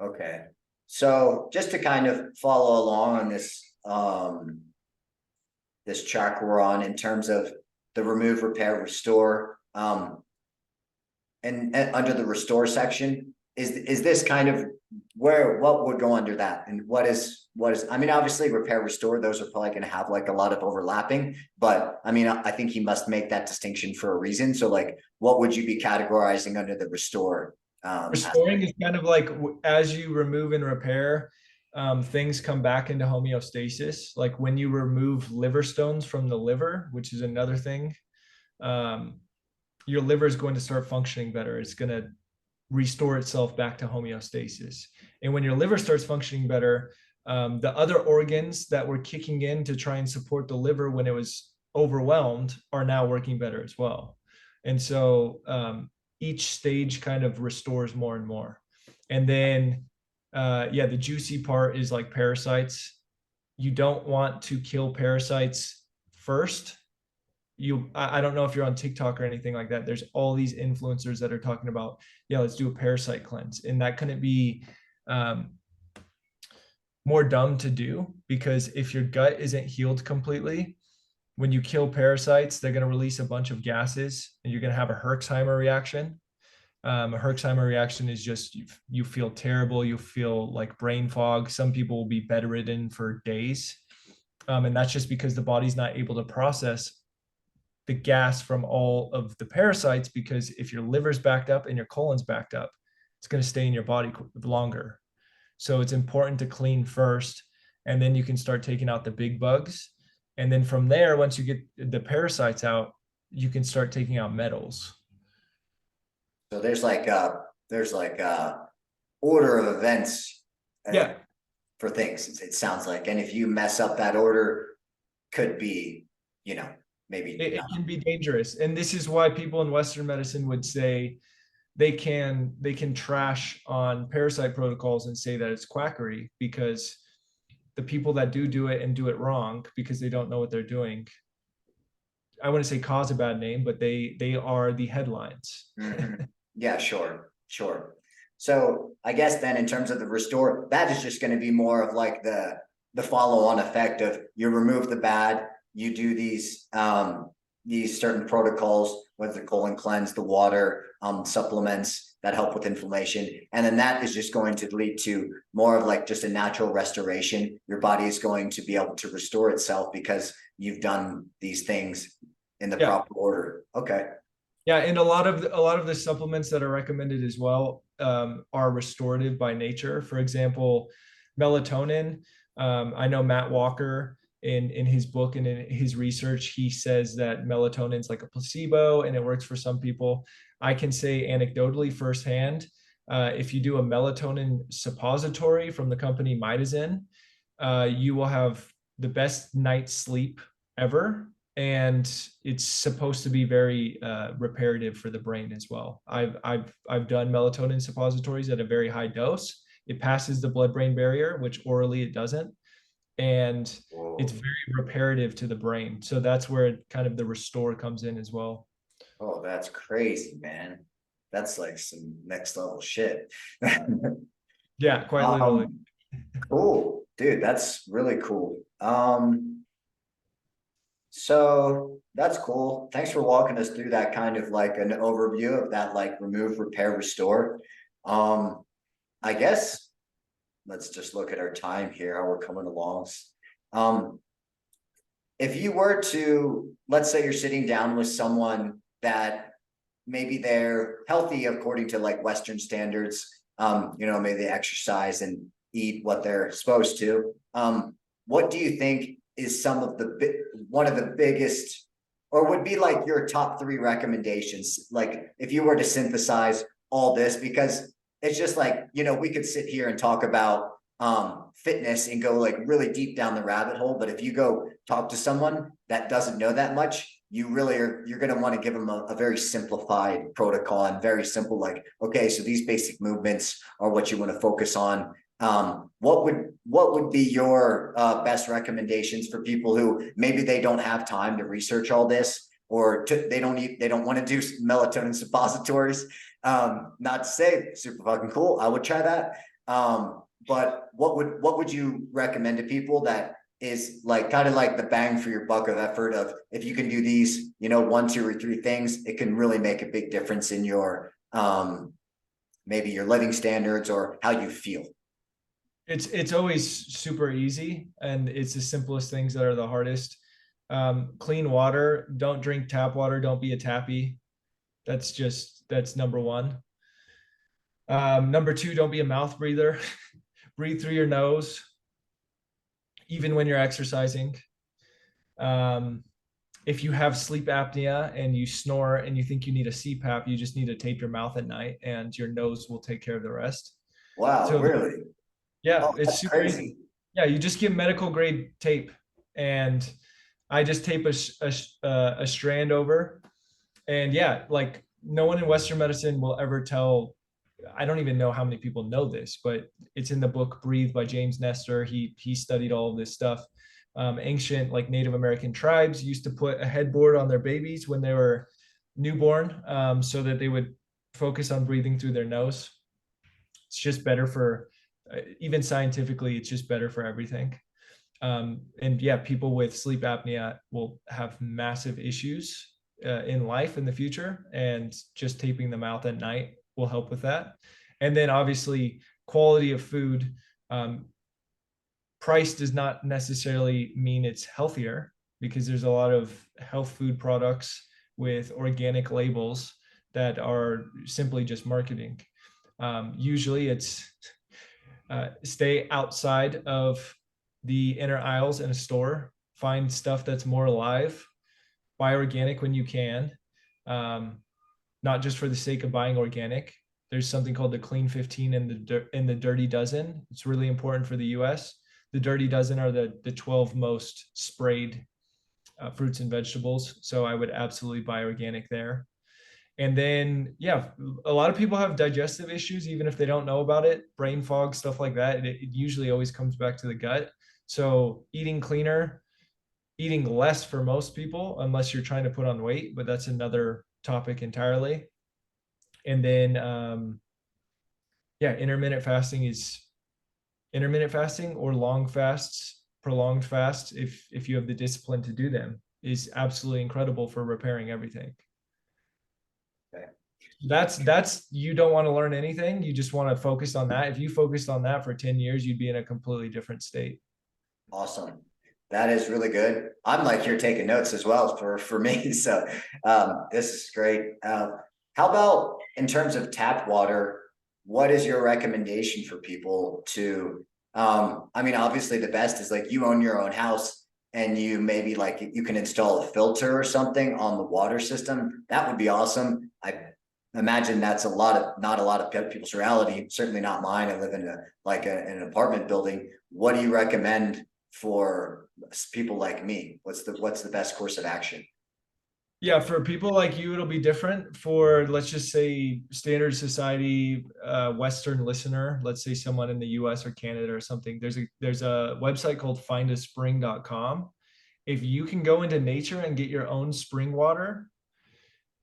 Okay. So just to kind of follow along on this track we're on in terms of the remove, repair, restore, and under the restore section, is this kind of what would go under that, and what is I mean, obviously repair, restore, those are probably going to have like a lot of overlapping, but I mean, I think he must make that distinction for a reason. So like, what would you be categorizing under the restore Restoring aspect? is kind of like as you remove and repair, things come back into homeostasis. Like when you remove liver stones from the liver, which is another thing, um, your liver is going to start functioning better. It's going to restore itself back to homeostasis. And when your liver starts functioning better, the other organs that were kicking in to try and support the liver when it was overwhelmed are now working better as well. And so each stage kind of restores more and more. And then, yeah, the juicy part is like parasites. You don't want to kill parasites first. I don't know if you're on TikTok or anything like that. There's all these influencers that are talking about, yeah, let's do a parasite cleanse. And that couldn't be um, more dumb to do, because if your gut isn't healed completely, when you kill parasites, they're going to release a bunch of gases and you're going to have a Herxheimer reaction. A Herxheimer reaction is just you feel terrible, you feel like brain fog. Some people will be bedridden for days. And that's just because the body's not able to process the gas from all of the parasites, because if your liver's backed up and your colon's backed up, it's going to stay in your body longer. So it's important to clean first, and then you can start taking out the big bugs. And then from there, once you get the parasites out, you can start taking out metals. So there's like order of events uh, Yeah, for things. It sounds like, and if you mess up that order, could be, maybe it not. can be dangerous. And this is why people in Western medicine would say they can trash on parasite protocols and say that it's quackery, because the people that do it and do it wrong because they don't know what they're doing, I wouldn't say cause a bad name, but they are the headlines. Mhm. Yeah, sure, sure. So I guess then in terms of the restore, that is just going to be more of like the follow-on effect of you remove the bad, you do these certain protocols, whether the colon cleanse, the water, supplements that help with inflammation. And then that is just going to lead to more of like just a natural restoration. Your body is going to be able to restore itself because you've done these things in the Yeah. proper order. Okay. Yeah, and a lot of the supplements that are recommended as well are restorative by nature. For example, melatonin. I know Matt Walker in his book and in his research, he says that melatonin is like a placebo and it works for some people. I can say anecdotally firsthand, if you do a melatonin suppository from the company Mitazin, you will have the best night's sleep ever, and it's supposed to be very reparative for the brain as well. I've done melatonin suppositories at a very high dose. It passes the blood-brain barrier, which orally it doesn't, and it's Whoa. very reparative to the brain. So that's where kind of the restore comes in as well. Oh, that's crazy, man. That's like some next level shit. Yeah, quite literally. um, cool, dude. That's really cool. So that's cool. Thanks for walking us through that kind of like an overview of that, like remove, repair, restore. Um, I guess let's just look at our time here, how we're coming along. Um, if you were to, let's say you're sitting down with someone that maybe they're healthy according to like Western standards, maybe they exercise and eat what they're supposed to. What do you think is one of the biggest, or would be like your top three recommendations? Like if you were to synthesize all this, because it's just like, we could sit here and talk about fitness and go like really deep down the rabbit hole. But if you go talk to someone that doesn't know that much, you're going to want to give them a very simplified protocol and very simple, like, okay, so these basic movements are what you want to focus on. What would be your best recommendations for people who maybe they don't have time to research all this, or they don't want to do melatonin suppositories? Not to say super fucking cool, I would try that. But what would you recommend to people that is like kind of like the bang for your buck of effort of, if you can do these, 1, 2, or 3 things, it can really make a big difference in your maybe your living standards or how you feel? It's always super easy, and it's the simplest things that are the hardest. Clean water. Don't drink tap water. Don't be a tappy. That's number one. Number two, don't be a mouth breather. Breathe through your nose, even when you're exercising. If you have sleep apnea and you snore and you think you need a CPAP, you just need to tape your mouth at night and your nose will take care of the rest. Wow, So really? yeah, Oh, it's that's super easy. crazy. Yeah, you just get medical grade tape, and I just tape a strand over. And yeah, like no one in Western medicine will ever tell. I don't even know how many people know this, but it's in the book Breathe by James Nestor. He studied all of this stuff. Ancient like Native American tribes used to put a headboard on their babies when they were newborn, so that they would focus on breathing through their nose. It's just better for, even scientifically, it's just better for everything. And yeah, people with sleep apnea will have massive issues in life in the future, and just taping them out at night will help with that. And then obviously quality of food. Price does not necessarily mean it's healthier, because there's a lot of health food products with organic labels that are simply just marketing. Usually it's stay outside of the inner aisles in a store, find stuff that's more alive, buy organic when you can, not just for the sake of buying organic. There's something called the Clean 15 in the Dirty Dozen. It's really important for the US. The Dirty Dozen are the 12 most sprayed fruits and vegetables. So I would absolutely buy organic there. And then, yeah, a lot of people have digestive issues, even if they don't know about it, brain fog, stuff like that. It usually always comes back to the gut. So eating cleaner, eating less for most people, unless you're trying to put on weight, but that's another topic entirely. And then, yeah, intermittent fasting or long fasts, prolonged fasts, if you have the discipline to do them, is absolutely incredible for repairing everything. Okay. That's you don't want to learn anything, you just want to focus on that. If you focused on that for 10 years, you'd be in a completely different state. Awesome. That is really good. I'm like, you're taking notes as well for me. So this is great. How about in terms of tap water? What is your recommendation for people to, I mean, obviously the best is like you own your own house and you maybe like you can install a filter or something on the water system. That would be awesome. I imagine that's not a lot of people's reality. Certainly not mine. I live in an apartment building. What do you recommend for people like me? What's the best course of action? Yeah, for people like you, it'll be different. For, let's just say, standard society Western listener, let's say someone in the US or Canada or something, there's a website called findaspring.com. If you can go into nature and get your own spring water,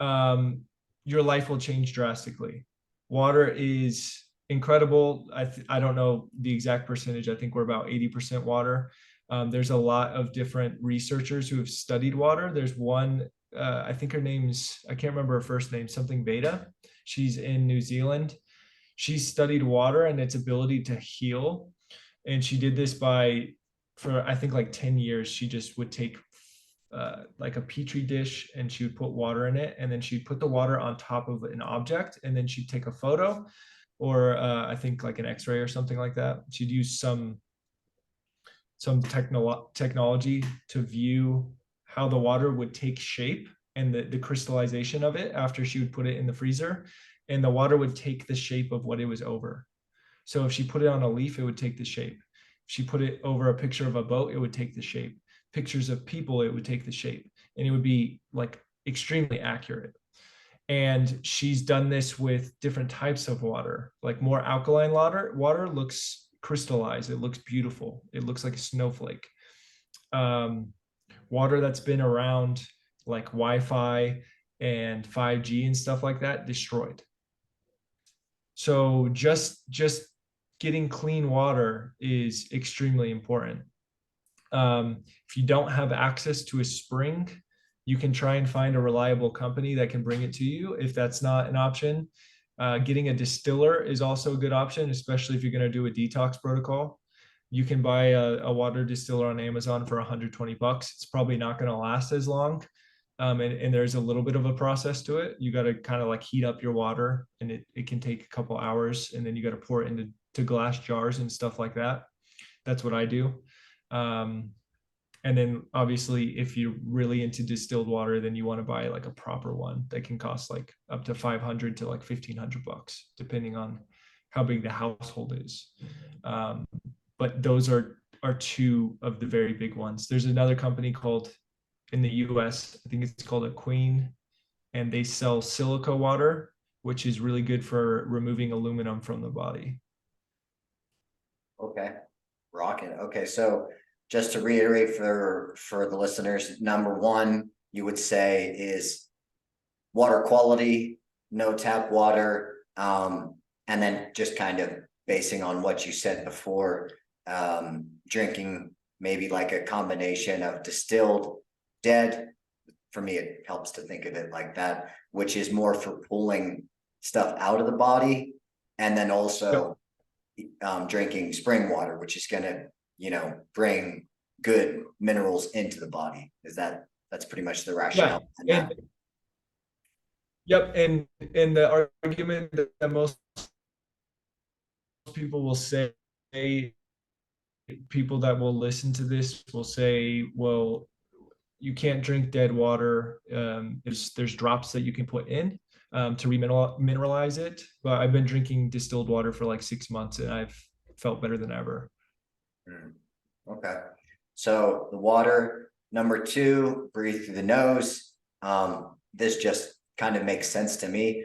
your life will change drastically. Water is incredible. I don't know the exact percentage. I think we're about 80% water. There's a lot of different researchers who have studied water. There's one, I think her name's, I can't remember her first name, something Beta. She's in New Zealand. She studied water and its ability to heal. And she did this for I think like 10 years. She just would take like a petri dish and she would put water in it, and then she'd put the water on top of an object, and then she'd take a photo or I think like an X-ray or something like that. She'd use some technology to view how the water would take shape and the crystallization of it after she would put it in the freezer, and the water would take the shape of what it was over. So if she put it on a leaf, it would take the shape. If she put it over a picture of a boat, it would take the shape. Pictures of people, it would take the shape, and it would be like extremely accurate. And she's done this with different types of water. Like more alkaline water looks crystallized, it looks beautiful, it looks like a snowflake. Water that's been around, like Wi-Fi and 5G and stuff like that, destroyed. So just getting clean water is extremely important. If you don't have access to a spring, you can try and find a reliable company that can bring it to you. If that's not an option, getting a distiller is also a good option, especially if you're going to do a detox protocol. You can buy a water distiller on Amazon for 120 bucks. It's probably not going to last as long. And there's a little bit of a process to it. You got to kind of like heat up your water, and it can take a couple hours, and then you got to pour it into glass jars and stuff like that. That's what I do. And then obviously if you're really into distilled water, then you want to buy like a proper one that can cost like up to 500 to like 1,500 bucks, depending on how big the household is. But those are two of the very big ones. There's another company called, in the US, I think it's called a Queen, and they sell silica water, which is really good for removing aluminum from the body. Okay, rocking. Okay, so just to reiterate for the listeners, number one, you would say is water quality, no tap water, and then just kind of basing on what you said before, drinking maybe like a combination of distilled, dead. For me, it helps to think of it like that, which is more for pulling stuff out of the body, and then also drinking spring water, which is going to, bring good minerals into the body. That's pretty much the rationale. Yeah. Yep. And the argument that most people will say, people that will listen to this will say, well, you can't drink dead water. There's drops that you can put in to remineralize it. But I've been drinking distilled water for like 6 months, and I've felt better than ever. Okay. So the water, number two, breathe through the nose. This just kind of makes sense to me.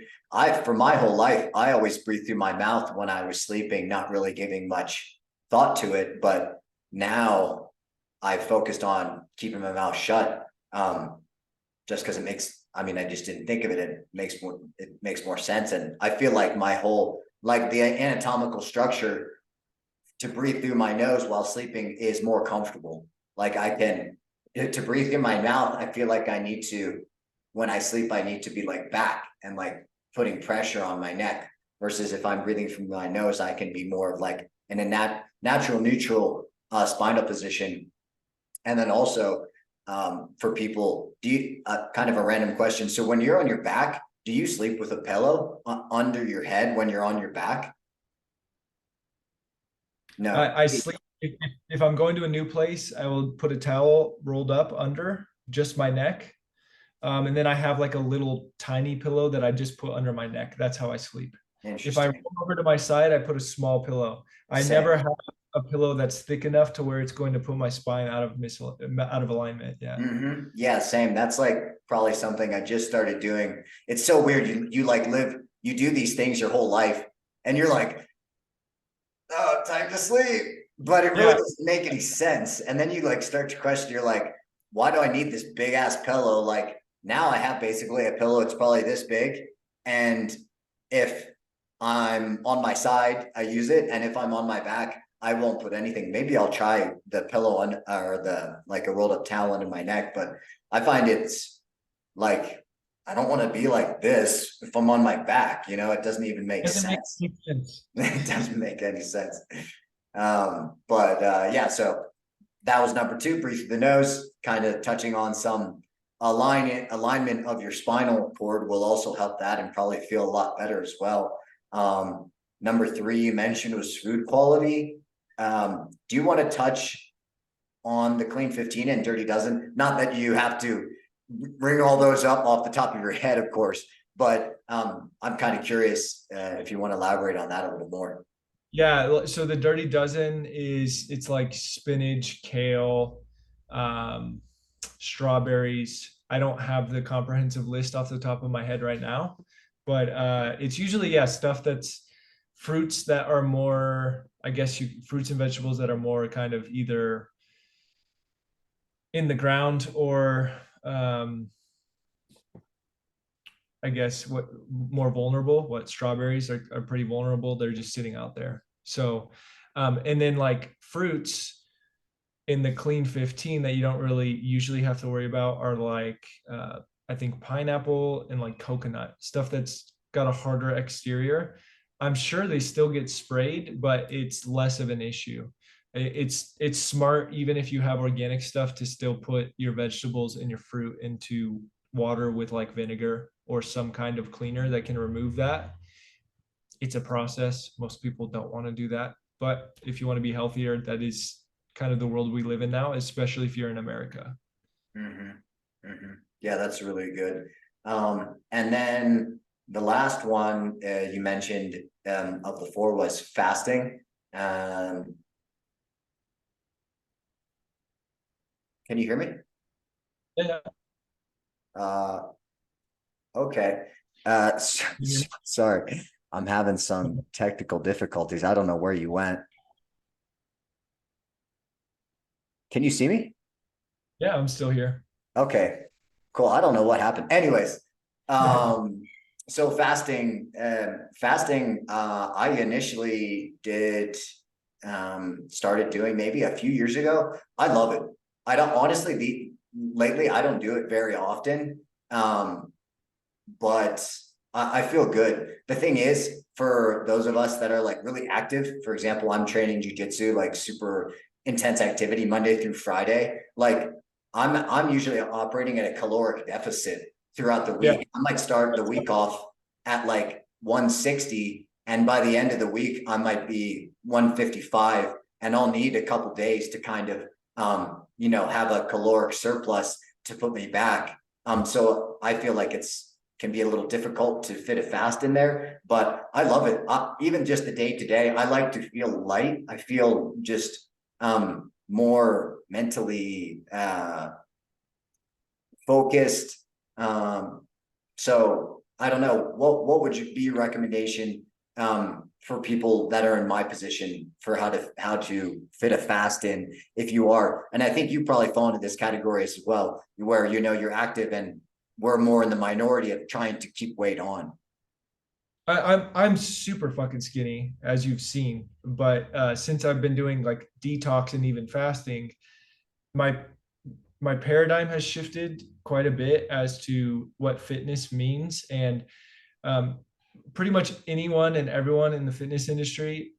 For my whole life, I always breathe through my mouth when I was sleeping, not really giving much thought to it. But now I focused on keeping my mouth shut, just because I just didn't think of it. It makes more sense. And I feel like the anatomical structure to breathe through my nose while sleeping is more comfortable. Like to breathe through my mouth, I feel like when I sleep, I need to be like back and like putting pressure on my neck, versus if I'm breathing from my nose, I can be more of like in a natural neutral spinal position. And then also for people, kind of a random question. So when you're on your back, do you sleep with a pillow under your head when you're on your back? No. I sleep, if I'm going to a new place, I will put a towel rolled up under just my neck. And then I have like a little tiny pillow that I just put under my neck. That's how I sleep. If I roll over to my side, I put a small pillow. I never have a pillow that's thick enough to where it's going to put my spine out of alignment. Yeah. Mm-hmm. Yeah, same. That's like probably something I just started doing. It's so weird. You do these things your whole life, and you're like, oh, time to sleep. But it really doesn't make any sense. And then you like start to question, you're like, why do I need this big ass pillow? Like now I have basically a pillow, it's probably this big. And if I'm on my side, I use it. And if I'm on my back, I won't put anything. Maybe I'll try the pillow or like a rolled up towel under my neck, but I find it's like, I don't want to be like this if I'm on my back, it doesn't even make sense. It doesn't make any sense. Yeah, so that was number two, breathe through the nose, kind of touching on some alignment of your spinal cord will also help that and probably feel a lot better as well. Number three, you mentioned was food quality. Do you want to touch on the Clean 15 and Dirty Dozen? Not that you have to bring all those up off the top of your head, of course, but I'm kind of curious if you want to elaborate on that a little more. Yeah, so the Dirty Dozen it's like spinach, kale, um, strawberries. I don't have the comprehensive list off the top of my head right now, but it's usually, yeah, stuff that's fruits that are more, I guess fruits and vegetables that are more kind of either in the ground or I guess what more vulnerable. What strawberries are pretty vulnerable. They're just sitting out there. So, and then like fruits in the Clean 15 that you don't really usually have to worry about are like I think pineapple and like coconut, stuff that's got a harder exterior. I'm sure they still get sprayed, but it's less of an issue. It's smart, even if you have organic stuff, to still put your vegetables and your fruit into water with like vinegar or some kind of cleaner that can remove that. It's a process. Most people don't want to do that. But if you want to be healthier, that is kind of the world we live in now, especially if you're in America. Yeah, that's really good. And then the last one you mentioned of the four was fasting. Can you hear me? Yeah. Okay. Sorry, I'm having some technical difficulties. I don't know where you went. Can you see me? Yeah, I'm still here. Okay, cool. I don't know what happened. Anyways, so fasting, I initially did, started doing maybe a few years ago. I love it. I don't honestly, lately, I don't do it very often. But I feel good. The thing is, for those of us that are like really active, for example, I'm training jujitsu, like super intense activity Monday through Friday. Like I'm usually operating at a caloric deficit throughout the Yeah. week. I might start the week off at like 160, and by the end of the week, I might be 155, and I'll need a couple days to kind of have a caloric surplus to put me back. So I feel like it's can be a little difficult to fit a fast in there, but I love it. Even just the day to day, I like to feel light. I feel just more mentally focused. So I don't know, what would be your recommendation for people that are in my position for how to fit a fast in if you are, and I think you probably fall into this category as well, where you're active and we're more in the minority of trying to keep weight on. I'm super fucking skinny, as you've seen. But since I've been doing like detox and even fasting, my my paradigm has shifted quite a bit as to what fitness means. And um, pretty much anyone and everyone in the fitness industry,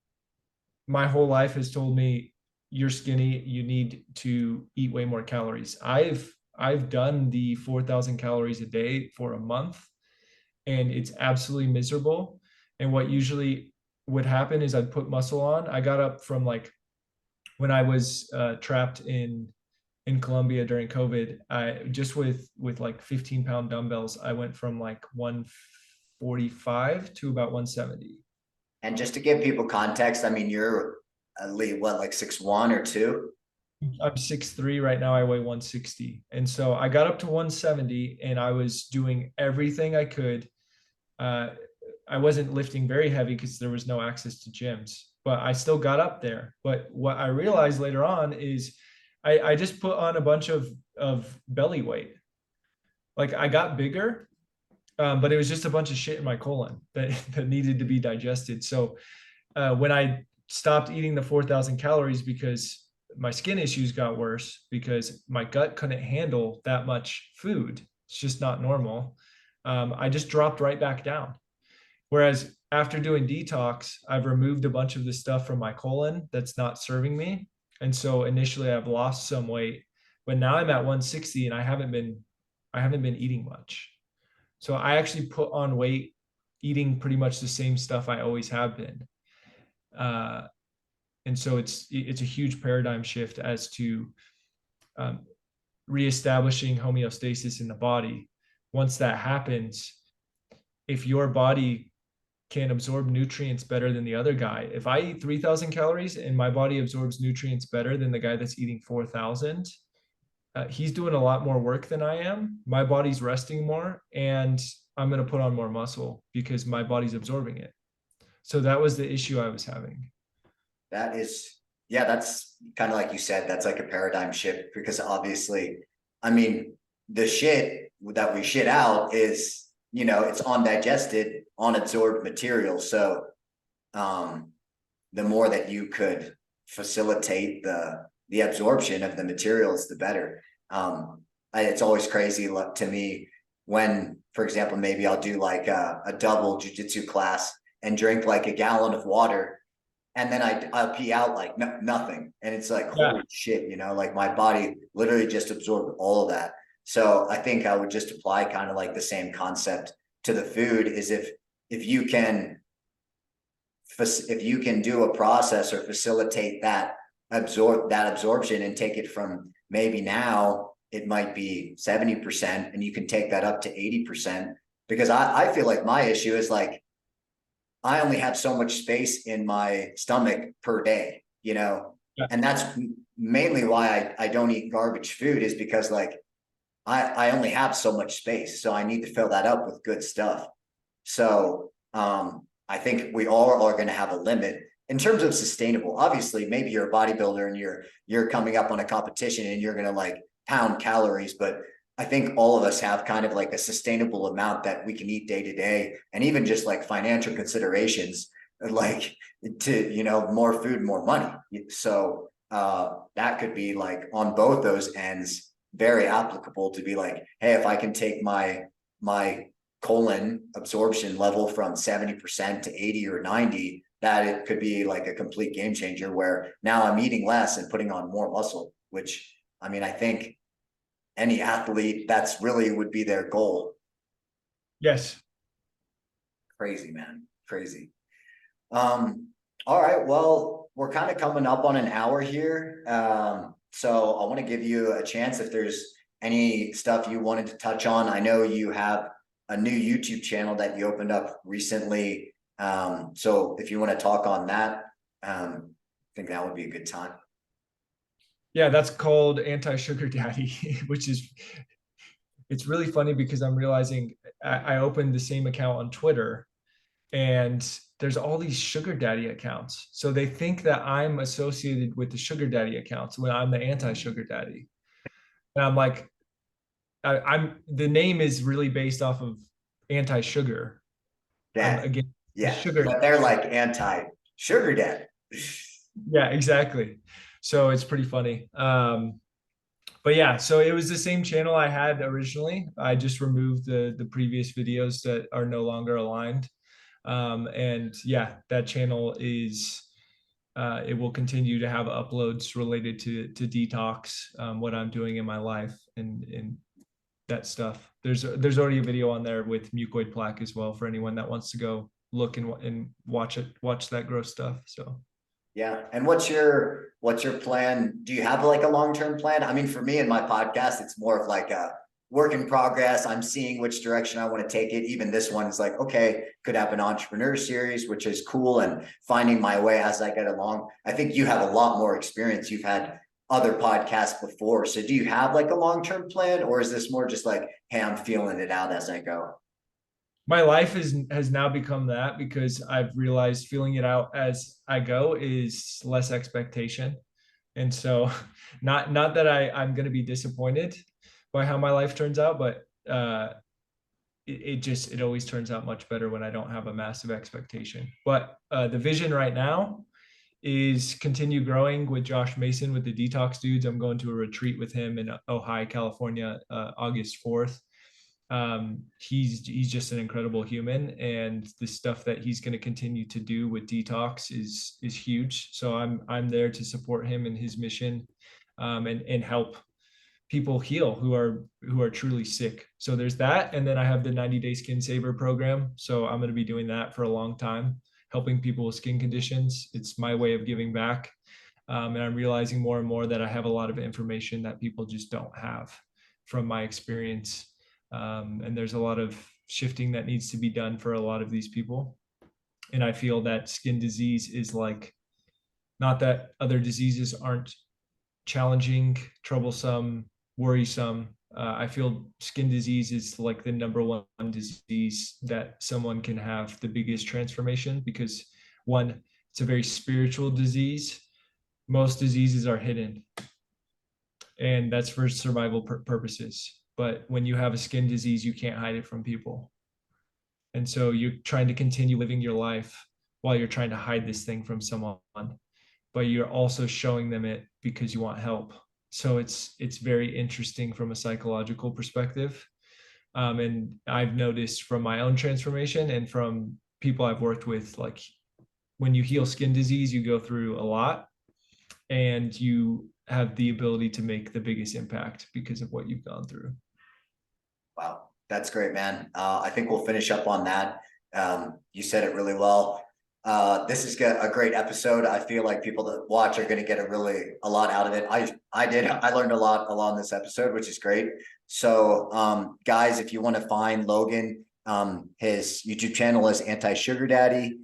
my whole life has told me, you're skinny, you need to eat way more calories. I've done the 4,000 calories a day for a month, and it's absolutely miserable. And what usually would happen is I'd put muscle on. I got up from like when I was trapped in Colombia during COVID. I just with like 15-pound dumbbells, I went from like 145 to about 170. And just to give people context, I mean, you're at least what, like 6'1" or 2"? I'm 6'3" right now. I weigh 160. And so I got up to 170 and I was doing everything I could. Uh, I wasn't lifting very heavy because there was no access to gyms, but I still got up there. But what I realized later on is I just put on a bunch of belly weight. Like I got bigger, but it was just a bunch of shit in my colon that needed to be digested. So when I stopped eating the 4,000 calories because my skin issues got worse because my gut couldn't handle that much food. It's just not normal. I just dropped right back down. Whereas after doing detox, I've removed a bunch of the stuff from my colon that's not serving me. And so initially I've lost some weight, but now I'm at 160 and I haven't been eating much. So I actually put on weight eating pretty much the same stuff I always have been. Uh, and so it's a huge paradigm shift as to um, reestablishing homeostasis in the body. Once that happens, if your body can absorb nutrients better than the other guy, if I eat 3,000 calories and my body absorbs nutrients better than the guy that's eating 4,000, he's doing a lot more work than I am. My body's resting more, and I'm going to put on more muscle because my body's absorbing it. So that was the issue I was having. That is, yeah, that's kind of like you said, that's like a paradigm shift because obviously, I mean, the shit that we shit out is, it's undigested, unabsorbed material. So, the more that you could facilitate the absorption of the materials, the better. It's always crazy to me when, for example, maybe I'll do like a double jujitsu class and drink like a gallon of water, and then I'll pee out like nothing, and it's like holy shit, like my body literally just absorbed all of that. So I think I would just apply kind of like the same concept to the food. Is if you can do a process or facilitate that absorption and take it from, maybe now it might be 70% and you can take that up to 80%, because I feel like my issue is like I only have so much space in my stomach per day, and that's mainly why I don't eat garbage food, is because like I only have so much space, so I need to fill that up with good stuff. So I think we all are going to have a limit in terms of sustainable. Obviously, maybe you're a bodybuilder and you're coming up on a competition and you're going to like pound calories, but I think all of us have kind of like a sustainable amount that we can eat day to day, and even just like financial considerations, like more food, more money. So that could be like on both those ends, very applicable to be like, hey, if I can take my colon absorption level from 70% to 80 or 90, that it could be like a complete game changer where now I'm eating less and putting on more muscle, which I mean, I think any athlete, that's really would be their goal. Yes. Crazy, man. Crazy. All right. Well, we're kind of coming up on an hour here. So I want to give you a chance if there's any stuff you wanted to touch on. I know you have a new YouTube channel that you opened up recently. So if you want to talk on that, I think that would be a good time. Yeah, that's called Anti-Sugar Daddy, which is, it's really funny because I'm realizing I opened the same account on Twitter and there's all these sugar daddy accounts. So they think that I'm associated with the sugar daddy accounts when I'm the anti-sugar daddy. And I'm like, I'm the name is really based off of anti-sugar. I'm Dad. against the Yeah. sugar. But they're like anti-sugar dad. Yeah, exactly. So it's pretty funny. But yeah, so it was the same channel I had originally. I just removed the previous videos that are no longer aligned. And yeah, that channel is it will continue to have uploads related to detox, what I'm doing in my life and that stuff. There's already a video on there with mucoid plaque as well for anyone that wants to go look and watch that gross stuff. So Yeah. And what's your plan? Do you have like a long-term plan? I mean, for me and my podcast, it's more of like a work in progress. I'm seeing which direction I want to take it. Even this one is like, okay, could have an entrepreneur series, which is cool, and finding my way as I get along. I think you have a lot more experience. You've had other podcasts before. So do you have like a long-term plan, or is this more just like, hey, I'm feeling it out as I go? my life has now become that because I've realized feeling it out as I go is less expectation. And so not that I'm going to be disappointed by how my life turns out, but it always turns out much better when I don't have a massive expectation. But the vision right now is continue growing with Josh Mason with the Detox Dudes. I'm going to a retreat with him in Ojai, California, August 4th. He's just an incredible human, and the stuff that he's going to continue to do with detox is huge. So I'm there to support him in his mission, and help people heal who are truly sick. So there's that. And then I have the 90-day skin saver program. So I'm going to be doing that for a long time, helping people with skin conditions. It's my way of giving back. And I'm realizing more and more that I have a lot of information that people just don't have from my experience. And there's a lot of shifting that needs to be done for a lot of these people. And I feel that skin disease is like, not that other diseases aren't challenging, troublesome, worrisome. I feel skin disease is like the number one disease that someone can have the biggest transformation, because one, it's a very spiritual disease. Most diseases are hidden, and that's for survival purposes. But when you have a skin disease, you can't hide it from people. And so you're trying to continue living your life while you're trying to hide this thing from someone, but you're also showing them it because you want help. So it's very interesting from a psychological perspective. And I've noticed from my own transformation and from people I've worked with, like when you heal skin disease, you go through a lot and you have the ability to make the biggest impact because of what you've gone through. Wow, that's great, man. I think we'll finish up on that. You said it really well. This is a great episode. I feel like people that watch are going to get a lot out of it. I learned a lot along this episode, which is great. So, guys, if you want to find Logan, his YouTube channel is Anti-Sugar Daddy.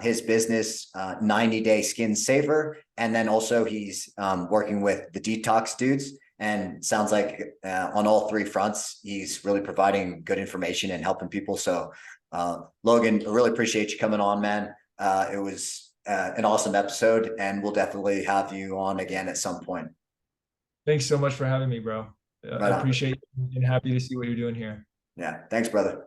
His business, 90-day Skin Saver, and then also he's working with the Detox Dudes. And sounds like on all three fronts, he's really providing good information and helping people. So, Logan, I really appreciate you coming on, man. It was an awesome episode, and we'll definitely have you on again at some point. Thanks so much for having me, bro. I Right on. appreciate you and happy to see what you're doing here. Yeah. Thanks, brother.